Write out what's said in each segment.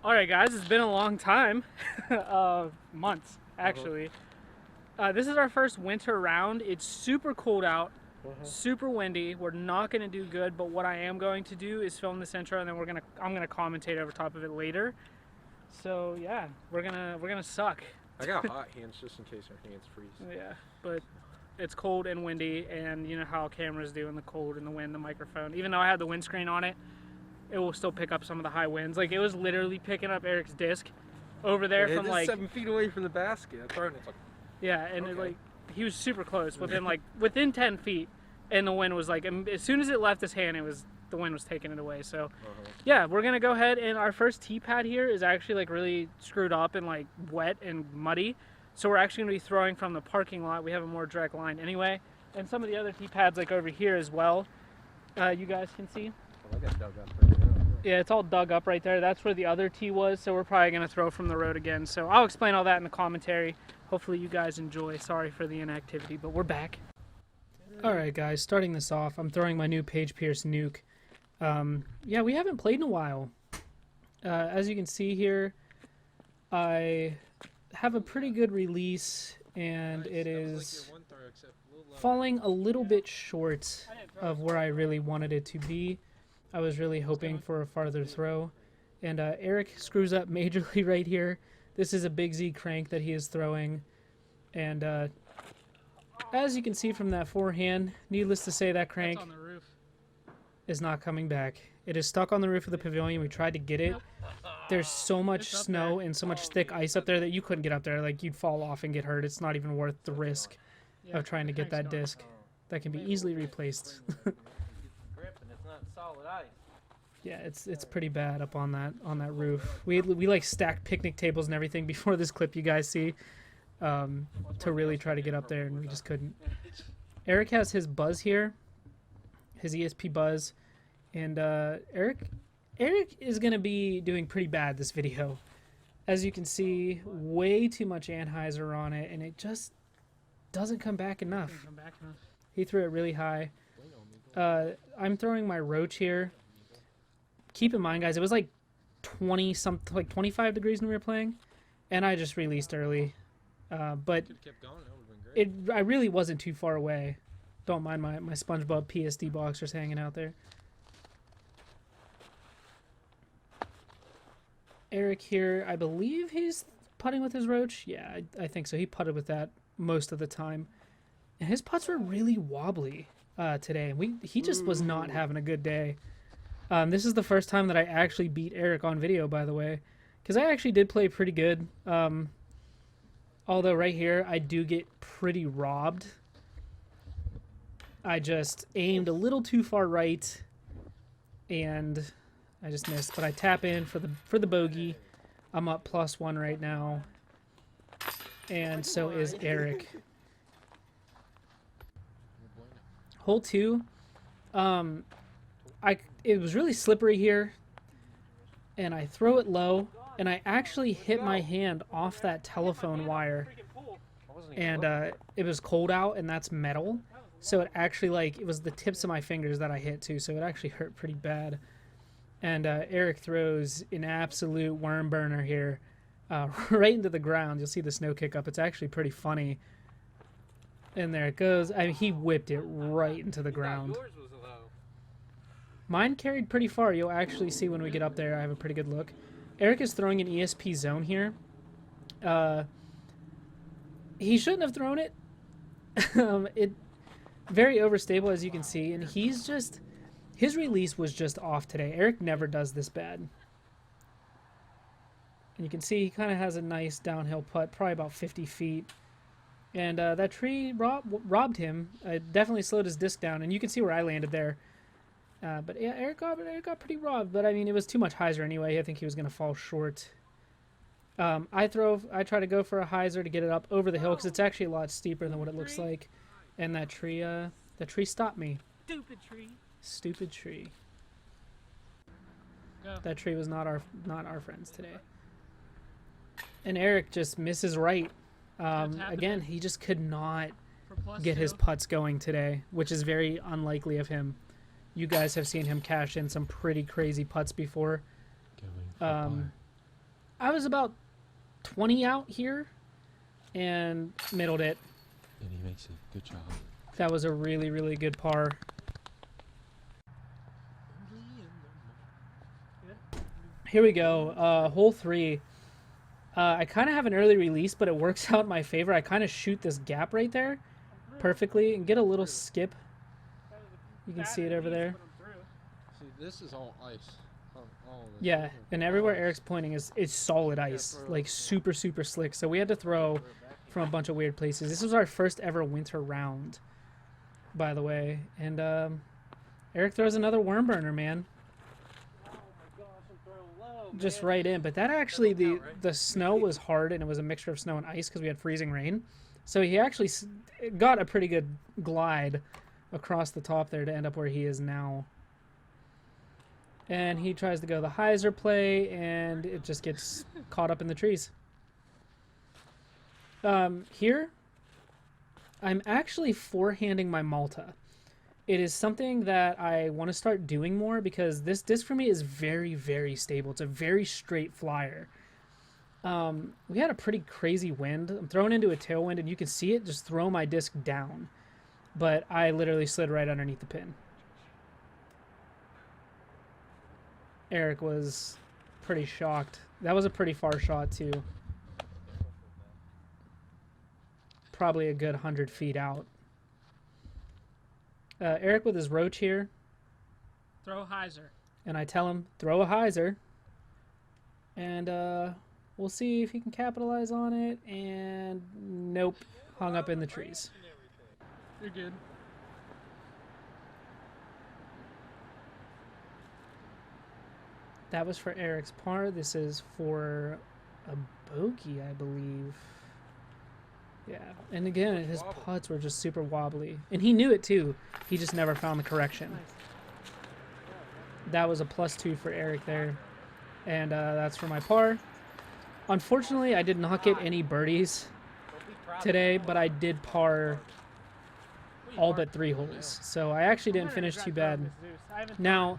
All right, guys, it's been a long time, months actually. This is our first winter round. It's super cold out, super windy. We're not gonna do good, but what I am going to do is film this intro, and then I'm gonna commentate over top of it later. So yeah, we're gonna suck. I got hot hands just in case our hands freeze. Yeah, but it's cold and windy, and you know how cameras do in the cold and the wind, the microphone. Even though I had the windscreen on it, it will still pick up some of the high winds. Like it was literally picking up Eric's disc over there from like 7 feet away from the basket. I throw it, and it's like, yeah, and okay. it, like he was super close, within 10 feet, and the wind was like as soon as it left his hand, the wind was taking it away. So yeah, we're gonna go ahead, and our first tee pad here is actually like really screwed up and like wet and muddy. So we're actually gonna be throwing from the parking lot. We have a more direct line anyway, and some of the other tee pads like over here as well. You guys can see. I got dug up right there. Yeah, it's all dug up right there. That's where the other tee was, so we're probably going to throw from the road again. So I'll explain all that in the commentary. Hopefully you guys enjoy. Sorry for the inactivity, but we're back. Alright guys, starting this off, I'm throwing my new Page Pierce nuke. Yeah, we haven't played in a while. As you can see here, I have a pretty good release, and it is falling a little bit short of where I really wanted it to be. I was really hoping for a farther throw, and Eric screws up majorly right here. This is a Big Z crank that he is throwing, and as you can see from that forehand, needless to say, that crank is not coming back. It is stuck on the roof of the pavilion. We tried to get it. There's so much snow and so much thick ice up there that you couldn't get up there. Like, you'd fall off and get hurt. It's not even worth the risk of trying to get that disc. That can be easily replaced. Yeah, it's pretty bad up on that roof. We like stacked picnic tables and everything before this clip you guys see, to really try to get up there, and we just couldn't. Eric has his Buzz here, his ESP Buzz, and Eric is gonna be doing pretty bad this video. As you can see, way too much Anheuser on it, and it just doesn't come back enough. He threw it really high. I'm throwing my Roach here. Keep in mind, guys, it was like 20 something, like 25 degrees when we were playing, and I just released early. But I really wasn't too far away. Don't mind my SpongeBob PSD boxers hanging out there. Eric here, I believe he's putting with his Roach. Yeah, I think so. He putted with that most of the time, and his putts were really wobbly today. He just was not having a good day. This is the first time that I actually beat Eric on video, by the way, because I actually did play pretty good. Although right here, I do get pretty robbed. I just aimed a little too far right, and I just missed. But I tap in for the bogey. I'm up +1 right now, and so is Eric. Hole 2. It was really slippery here, and I throw it low, and I actually hit my hand off that telephone wire, and it was cold out, and that's metal, so it actually, like, it was the tips of my fingers that I hit too, so it actually hurt pretty bad. And Eric throws an absolute worm burner here, right into the ground. You'll see the snow kick up. It's actually pretty funny. And there it goes. I mean, he whipped it right into the ground. Mine carried pretty far. You'll actually see when we get up there. I have a pretty good look. Eric is throwing an ESP zone here. He shouldn't have thrown it. It very overstable, as you can see, and his release was just off today. Eric never does this bad. And you can see he kind of has a nice downhill putt, probably about 50 feet. And that tree robbed him. It definitely slowed his disc down, and you can see where I landed there. But yeah, Eric got pretty robbed, but I mean, it was too much hyzer anyway. I think he was going to fall short. I try to go for a hyzer to get it up over the hill, because it's actually a lot steeper than what it looks like. And that tree stopped me. Stupid tree. That tree was not our friends today. And Eric just misses right. Again, he just could not get his putts going today, which is very unlikely of him. You guys have seen him cash in some pretty crazy putts before. I was about 20 out here and middled it. And he makes a good job. That was a really, really good par. Here we go. Hole 3. I kind of have an early release, but it works out in my favor. I kind of shoot this gap right there perfectly and get a little skip. You can see it over there. See, this is all ice. All of this. Yeah, and everywhere Eric's pointing is solid ice, like super, super slick. So we had to throw from a bunch of weird places. This was our first ever winter round, by the way. And Eric throws another worm burner, man. Just right in. But that actually, the snow was hard, and it was a mixture of snow and ice because we had freezing rain. So he actually got a pretty good glide across the top there to end up where he is now. And he tries to go the hyzer play, and it just gets caught up in the trees. Here, I'm actually forehanding my Malta. It is something that I want to start doing more because this disc for me is very, very stable. It's a very straight flyer. We had a pretty crazy wind. I'm throwing into a tailwind, and you can see it just throw my disc down. But I literally slid right underneath the pin. Eric was pretty shocked. That was a pretty far shot, too. Probably a good 100 feet out. Eric with his roach here. Throw hyzer. And I tell him, throw a hyzer. And we'll see if he can capitalize on it. And nope, hung up in the trees. You're good. That was for Eric's par. This is for a bogey, I believe. Yeah, and again, his putts were just super wobbly. And he knew it too. He just never found the correction. That was a +2 for Eric there. And that's for my par. Unfortunately, I did not get any birdies today, but I did par all but 3 holes. So I actually didn't finish too bad. Now,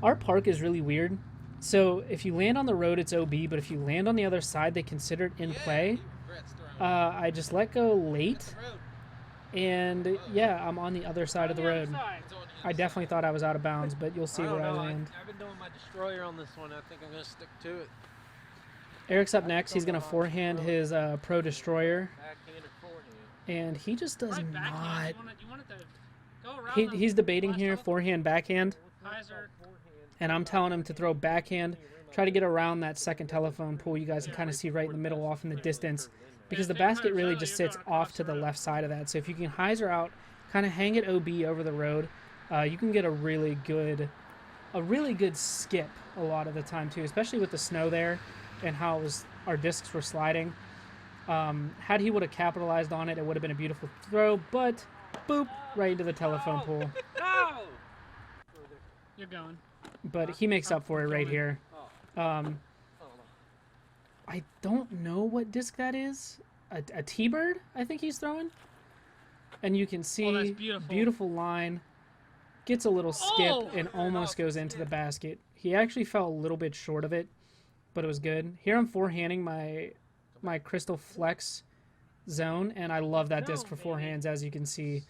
our park is really weird. So if you land on the road, it's OB, but if you land on the other side, they consider it in play. I just let go late, and yeah, I'm on the other side of the road. I definitely thought I was out of bounds, but you'll see where I land. I've been doing my destroyer on this one. I think I'm going to stick to it. Eric's up next. He's going to forehand his Pro Destroyer, Backhand or forehand? and he just does not. Go around He's debating here, forehand, backhand, hyzer. and I'm telling him to throw backhand. Try to get around that second telephone pole. You guys can kind of see right in the middle off in the distance. Because the basket really just sits off to the left side of that. So if you can hyzer out, kind of hang it OB over the road, you can get a really good skip a lot of the time too, especially with the snow there and how our discs were sliding. Had he would have capitalized on it, it would have been a beautiful throw, but boop, right into the telephone pole. No! You're going. But he makes up for it right here. I don't know what disc that is. A T-Bird, I think he's throwing. And you can see that's beautiful. Beautiful line. Gets a little skip and almost goes into the basket. He actually fell a little bit short of it, but it was good. Here I'm forehanding my Crystal Flex zone, and I love that disc for forehands, as you can see.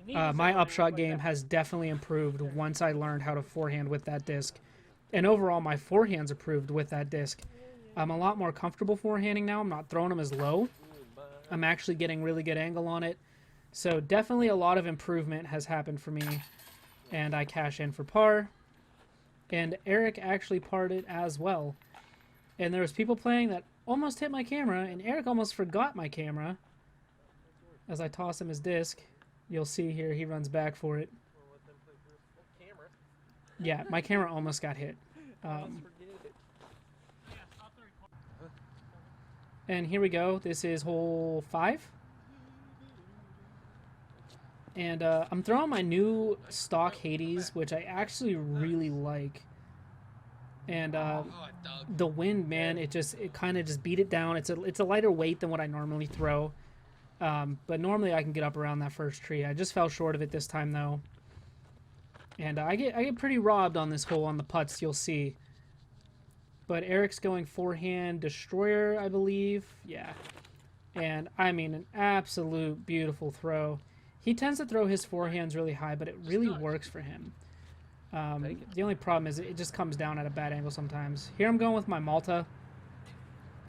My upshot game has definitely improved once I learned how to forehand with that disc. And overall, my forehands improved with that disc. I'm a lot more comfortable forehanding now. I'm not throwing them as low. I'm actually getting really good angle on it. So definitely a lot of improvement has happened for me. And I cash in for par. And Eric actually parred it as well. And there was people playing that almost hit my camera, and Eric almost forgot my camera. As I toss him his disc, you'll see here he runs back for it. Yeah, my camera almost got hit. And here we go. This is hole 5. And I'm throwing my new stock Hades, which I actually really like. And the wind, man, it kind of just beat it down. It's a lighter weight than what I normally throw. But normally I can get up around that first tree. I just fell short of it this time though. And I get pretty robbed on this hole on the putts, you'll see. But Eric's going forehand destroyer, I believe. Yeah. And, I mean, an absolute beautiful throw. He tends to throw his forehands really high, but it really works for him. The only problem is it just comes down at a bad angle sometimes. Here I'm going with my Malta.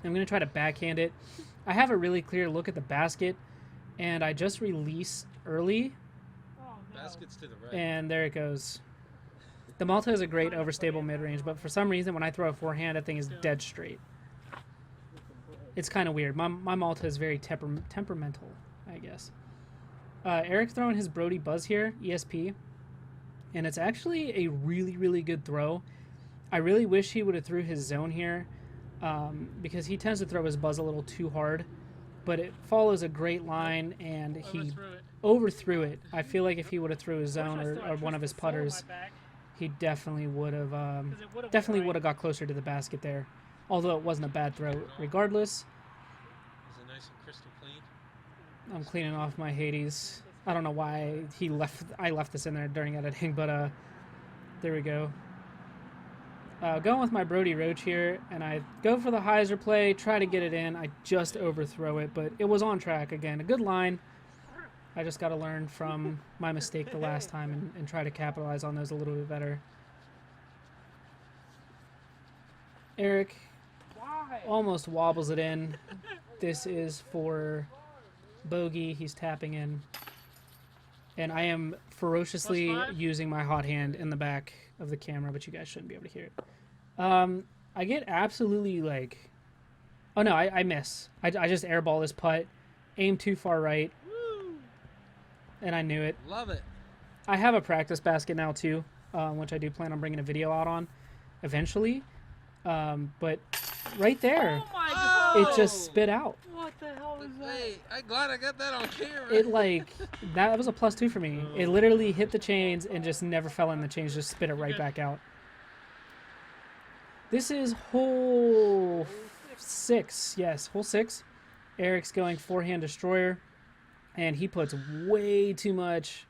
I'm going to try to backhand it. I have a really clear look at the basket, and I just release early, Oh, no. Baskets to the right. and there it goes. The Malta is a great overstable mid-range, but for some reason when I throw a forehand, that thing is dead straight. It's kind of weird. My Malta is very temperamental, I guess. Eric's throwing his Brody Buzz here, ESP, and it's actually a really, really good throw. I really wish he would have threw his zone here, because he tends to throw his Buzz a little too hard, but it follows a great line, and he Overthrew it. overthrew it. I feel like if he would have threw his Wish zone I or, still had or one of his Twisted Soul in my putters, back, he definitely would have 'cause it would've definitely went would have got closer to the basket there. Although it wasn't a bad throw regardless. Is it nice and crystal clean? I'm cleaning off my Hades. I don't know why I left this in there during editing, but there we go. Going with my Brody Roach here, and I go for the hyzer play, try to get it in. I just overthrow it, but it was on track again. A good line. I just got to learn from my mistake the last time and try to capitalize on those a little bit better. Eric Why? almost wobbles it in. This is for bogey. He's tapping in. And I am ferociously +5? using my hot hand in the back of the camera, but you guys shouldn't be able to hear it. I get absolutely like... Oh no, I miss. I just airball this putt. Aim too far right. Woo! And I knew it. Love it. I have a practice basket now too, which I do plan on bringing a video out on eventually. But right there, Oh my Oh! god! it just spit out. What the hell is that? Hey, I'm glad I got that on camera. It like that was a +2 for me. It literally hit the chains and just never fell in the chains, just spit it right back out. This is hole 6. Yes, hole 6. Eric's going forehand destroyer, and he puts way too much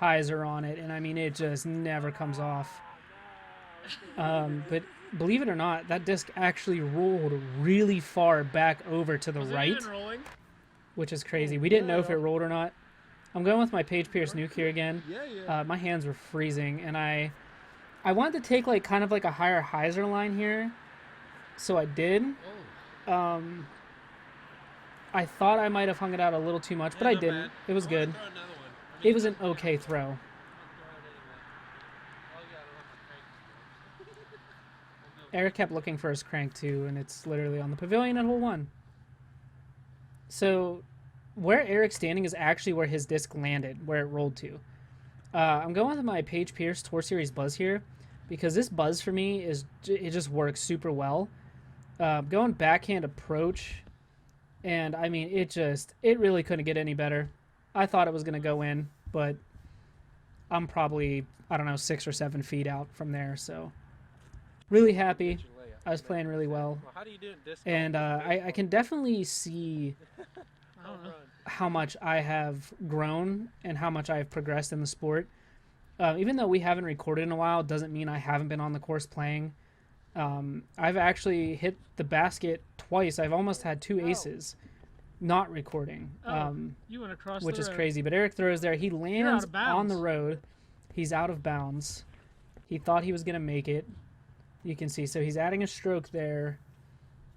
hyzer on it, and I mean it just never comes off. But believe it or not, that disc actually rolled really far back over to the Was it right, even rolling? which is crazy. We didn't know if it rolled or not. I'm going with my Paige Pierce nuke here again. Yeah. My hands were freezing, and I wanted to take like kind of like a higher hyzer line here, so I did. Oh. I thought I might have hung it out a little too much, but I not didn't. bad. It was I wanna good. throw another one. It was an okay throw. I'll throw it anyway. Oh, yeah, I don't have my crank. Eric kept looking for his crank too, and it's literally on the pavilion at hole 1. So where Eric's standing is actually where his disc landed, where it rolled to. I'm going with my Paige Pierce Tour Series Buzz here because this Buzz for me it just works super well. Going backhand approach, and I mean it really couldn't get any better. I thought it was gonna go in, but I'm probably, I don't know, 6 or 7 feet out from there, so really happy. I was playing really well, Well, how do you do it disc and I can definitely see I don't know. how much I have grown and how much I've progressed in the sport. Even though we haven't recorded in a while, doesn't mean I haven't been on the course playing. I've actually hit the basket twice. I've almost had 2 aces not recording, You went across which the is road. crazy. But Eric throws there. He lands of on the bounds. road. He's out of bounds. He thought he was going to make it. You can see. So he's adding a stroke there.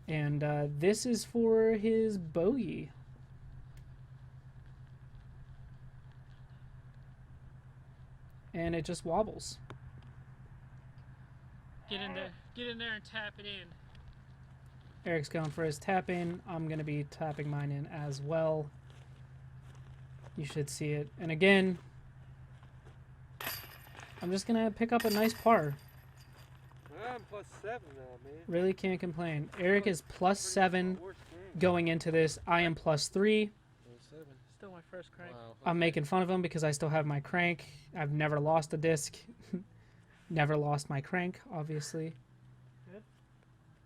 And this is for his bogey. And it just wobbles. Get in there. Get in there and tap it in. Eric's going for his tap in. I'm going to be tapping mine in as well. You should see it. And again, I'm just going to pick up a nice par. I'm +7 now, man. Really can't complain. Eric is +7 going into this. I am +3. 07. Still my first crank. Wow. I'm making fun of him because I still have my crank. I've never lost a disc. Never lost my crank, obviously.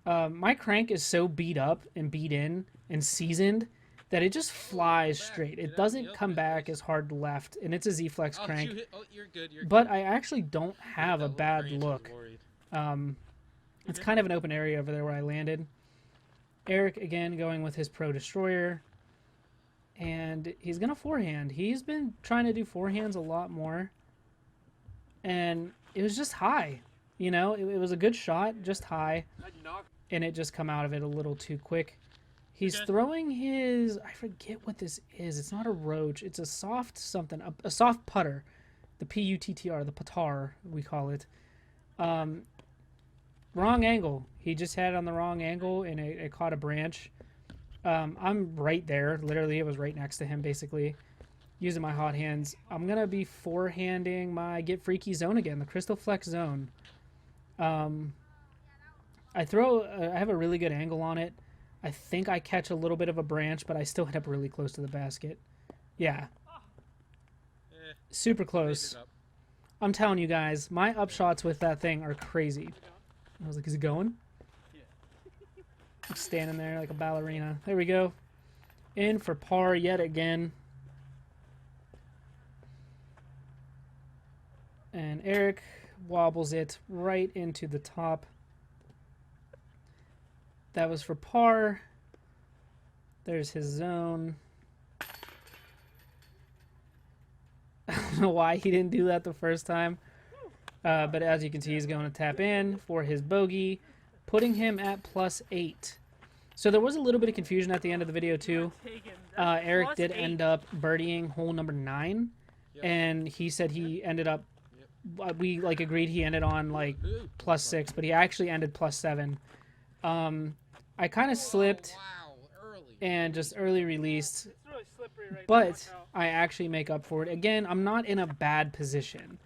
My crank is so beat up and beat in and seasoned that it just flies straight. It doesn't come back as hard to left, and it's a Z-Flex Oh, crank. you're good. You're But good. I actually don't have a That bad range was look. worried. It's kind of an open area over there where I landed. Eric, again, going with his Pro Destroyer. And he's going to forehand. He's been trying to do forehands a lot more. And it was just high. You know, it was a good shot, just high. And it just come out of it a little too quick. He's throwing his, I forget what this is. It's not a roach. It's a soft something, a soft putter. The P-U-T-T-R, the putter, we call it. Wrong angle. He just had it on the wrong angle, and it caught a branch. I'm right there. Literally, it was right next to him, basically. Using my hot hands. I'm going to be forehanding my Get Freaky zone again, the Crystal Flex zone. I have a really good angle on it. I think I catch a little bit of a branch, but I still end up really close to the basket. Yeah. Super close. I'm telling you guys, my upshots with that thing are crazy. I was like, is it going? Yeah. I'm standing there like a ballerina. There we go. In for par yet again. And Eric wobbles it right into the top. That was for par. There's his zone. I don't know why he didn't do that the first time. But as you can see, he's going to tap in for his bogey, putting him at +8. So there was a little bit of confusion at the end of the video, too. Eric did end up birdieing hole number 9. And he said he ended up, we like agreed he ended on like +6, but he actually ended +7. I kind of slipped and just early released, but I actually make up for it. Again, I'm not in a bad position.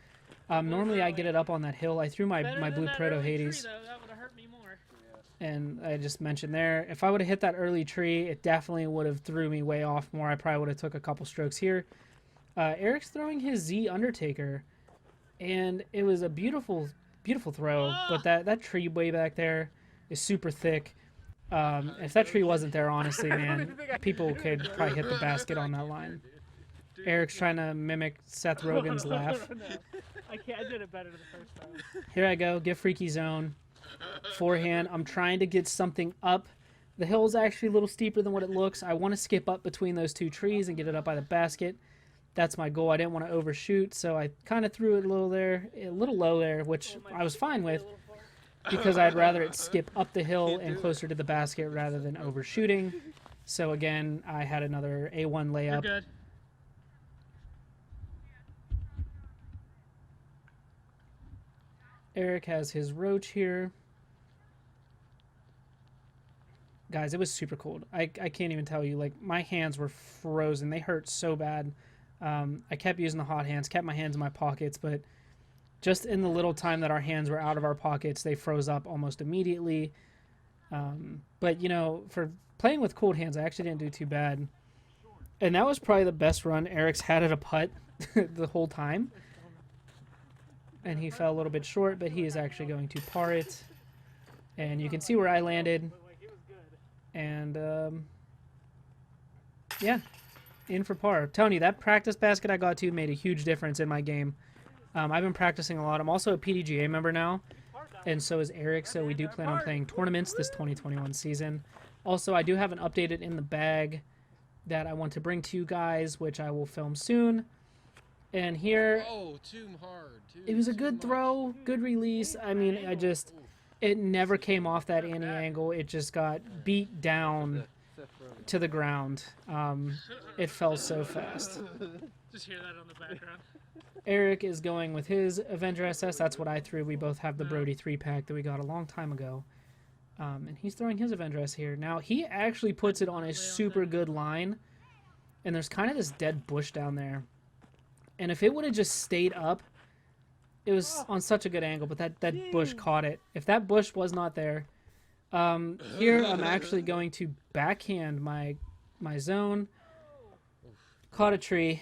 Normally I get it up on that hill. I threw my blue Proto Hades. And I just mentioned there, if I would have hit that early tree, it definitely would have threw me way off more. I probably would have took a couple strokes here. Eric's throwing his Z Undertaker, and it was a beautiful, beautiful throw, but that tree way back there is super thick. If that tree wasn't there, honestly, man, people could probably hit the basket on that line. Eric's trying to mimic Seth Rogen's laugh. I did it better the first time. Here I go, Get Freaky zone. Forehand, I'm trying to get something up. The hill's actually a little steeper than what it looks. I want to skip up between those two trees and get it up by the basket. That's my goal. I didn't want to overshoot, so I kind of threw it a little low there, which I was fine with, because I'd rather it skip up the hill and closer to the basket rather than overshooting. So again, I had another A1 layup. You're good. Eric has his roach here. Guys, it was super cold. I can't even tell you. Like, my hands were frozen. They hurt so bad. I kept using the hot hands, kept my hands in my pockets, but just in the little time that our hands were out of our pockets, they froze up almost immediately. But, you know, for playing with cold hands, I actually didn't do too bad. And that was probably the best run Eric's had at a putt the whole time. And he fell a little bit short, but he is actually going to par it. And you can see where I landed. And, yeah, in for par. I'm telling you, that practice basket I got to made a huge difference in my game. I've been practicing a lot. I'm also a PDGA member now, and so is Eric, so we do plan on playing tournaments this 2021 season. Also, I do have an updated in the bag that I want to bring to you guys, which I will film soon. And here, it was a good throw, good release. I mean, it never came off that any angle. It just got beat down to the ground. It fell so fast. Just hear that on the background. Eric is going with his Avenger SS. That's what I threw. We both have the Brody 3-pack that we got a long time ago. And he's throwing his Avenger S here. Now, he actually puts it on a super good line. And there's kind of this dead bush down there. And if it would have just stayed up, it was on such a good angle, but that bush caught it. If that bush was not there, here I'm actually going to backhand my zone. Caught a tree,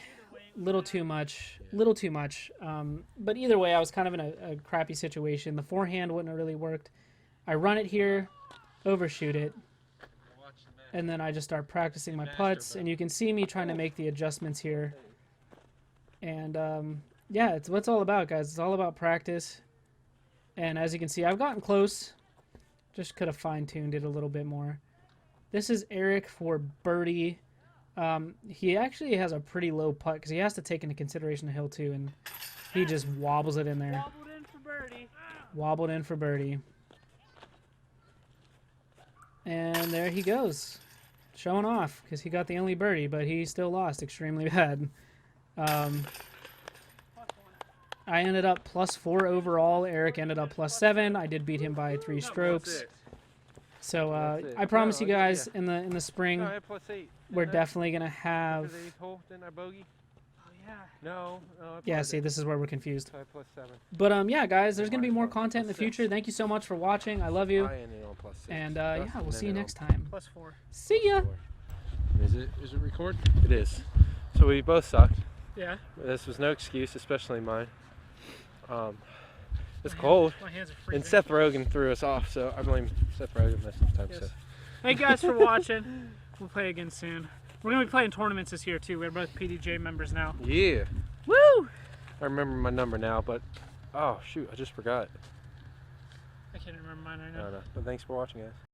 little too much. But either way, I was kind of in a crappy situation. The forehand wouldn't have really worked. I run it here, overshoot it, and then I just start practicing my putts, and you can see me trying to make the adjustments here. And yeah, it's what it's all about, guys. It's all about practice. And as you can see, I've gotten close. Just could have fine-tuned it a little bit more. This is Eric for birdie. He actually has a pretty low putt because he has to take into consideration the hill too, and he just wobbles it in there. Wobbled in for birdie. Wobbled in for birdie. And there he goes. Showing off because he got the only birdie, but he still lost extremely bad. I ended up +4 overall. Eric ended up +7. I did beat him by 3 strokes. So I promise you guys in the spring No, I had +8. we're definitely gonna have. After the 8th hole, didn't I bogey? Oh yeah. No. I Yeah, putted see, it. this is where we're confused. So I had +7. But yeah, guys, there's gonna be more content in the +6. future. Thank you so much for watching. I love you, I ended on +6. and Dustin yeah, we'll see you ended next time. +4. See ya. on +4. Is it record? It is. So we both sucked. Yeah. This was no excuse, especially mine. It's cold. My hands are freezing. And Seth Rogen threw us off, so I blame Seth Rogen most of the time. Yes. So. Thank you guys for watching. We'll play again soon. We're gonna be playing tournaments this year too. We're both PDJ members now. Yeah. Woo! I remember my number now, but oh shoot, I just forgot. I can't remember mine right I now. don't know. But thanks for watching, guys.